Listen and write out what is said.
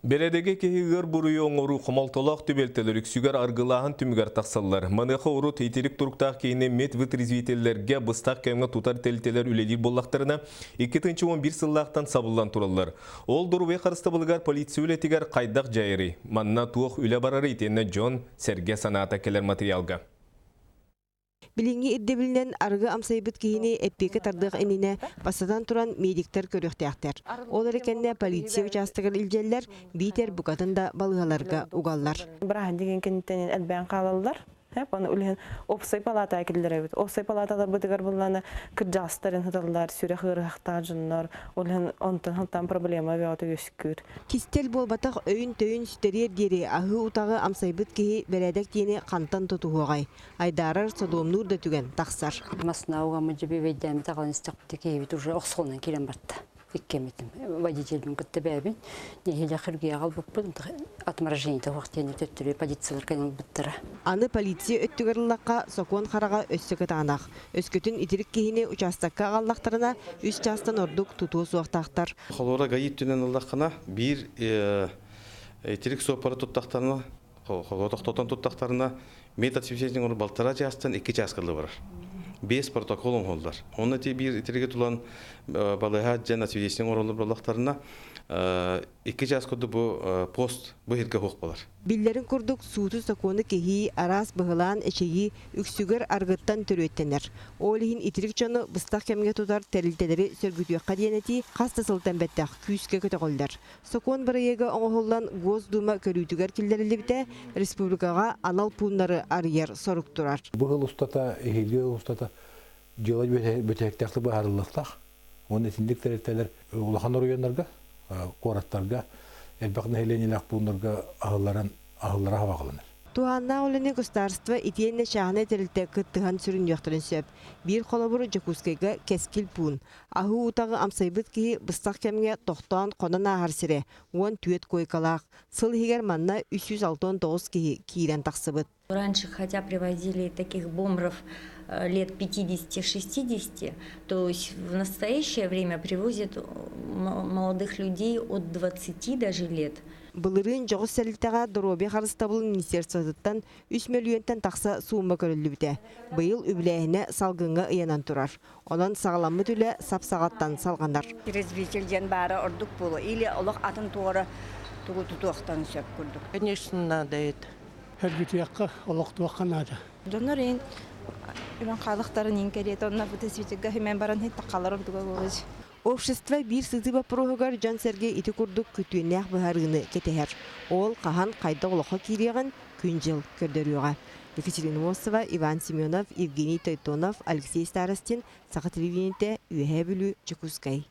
Беледеге кehigер буруyu оңору қомалтолақ түбелтелер үксүгер аргылағын түмігер тақсалар. Маныхы урут етерік тұрықтақ кейіне мет вытрезвителерге бұстақ кәмге тутар телтелер үлелер боллақтарына 2-11 сыллақтан сабылдан туралар. Ол дұрубе қарысты бұлғар полиция үлетігер қайдақ жайыры. Манна туық үле барары етені Джон Серге саната келер материалға. Билинги иддебилнен аргы амсайбыт кihini эппеке тардык инине басадан туран медиктер көрөктәктер. Олар экенне полиция участогы илжеллер битер букатында балыгаларга угаллар. Брахан деген кенттен элбен калалар. Оны үлген опсай палата келдер. Опсай палаталар бытыгар булланы кыржастарын хаталар, сүрө хырыктар жуннар. Олген онтан проблема беоты өскүр. Кистел болбатак өйүн төйүн сүтерер дири ахы утагы амсайбыт кихи бередек тиени кантан тотугай. Айдарар содомнур да түген таксар. Маснауга мыжыбы ведем тагыныстыкты кебит уже оксондан келен бартта. Иккемитим водителдин кыттыбабин нехиле хирге албыппын отморожение вактени төттүрү полициялар кенен биттера. Аны полиция өттүгөрлакка сокон харага өссөкөт анак. Өскөтүн итирик кихини участокка галлактарына 3 жастан ордук тутуу суактактар. Холора гаиттүнөн аллакына бир итирик сопара туттактарына, холотоктон туттактарына метод свидетельдин балтара жастан 2 жаскалы бар. 5 протоколын холдар. Оны те бир итирге тулан балыга жана свидетельдин оролуп балактарына 2 жаскоду бу пост бу хирге хок болар. Биллерин курдук сууту сокону кехи арас быгылаан эчеги үксүгөр аргыттан төрөттенер. Олихин итирик жону быстак кемге тутар терилтелери сөргүтүөкка диенети каста сылтан беттак күүскө көтөгөлдөр. Сокон бырыега оңоллан Госдума көрүүтүгөр килдерилибите республикага анал пуннары арыер соруктурар. Быгыл устата, эхилге устата жылай бөтектакты баарылыктак. Оны тиндик терилтелер улахан райондарга, кораттарга элбакны хеленилак пуннарга агылара хабагаланыр. Туанна олени государство итиенне шахане терилте кыттыган сүрүн яктырын сөп. Бир холобуру Жакускайга кескил пун. Ахы утагы амсайбыт ки быстак кемге токтон конон ахарсире. Он түет койкалак. Сыл хигер манна 369 ки кирен таксыбыт. Раньше, хотя привозили таких бомров лет 50-60, то есть в настоящее время привозят молодых людей от 20 даже лет. Былырын жоғыз сәлілтіға дұробе қарыстабылын министерствоттан 3 миллионтан тақса суыма көрілібіде. Бұйыл үбіләйіне салғынға ұянан тұрар. Онан сағаламы түлі сап-сағаттан салғандар. Резвителден бары ордық болу. Или олық атын туғыры тұтуақтан сөп көрдік. Конечно, надо это. Әргітіяққа олық туаққа надо. Донор ең үйін қалықтарын ең керет. Онына бұты светігі хемен баран хетті қалар ордыға болыз. Общество бир сызы бапырогар Жан Сергей ити курдук күтүннәк быһарыны кетәһәр. Ол кахан кайда олоха кирегән күнҗил көрдөрүгә. Екатерина Мосова, Иван Семенов, Евгений Тойтонов, Алексей Старостин, Саха телевидениете, Юхэ бүлү, Жакускай.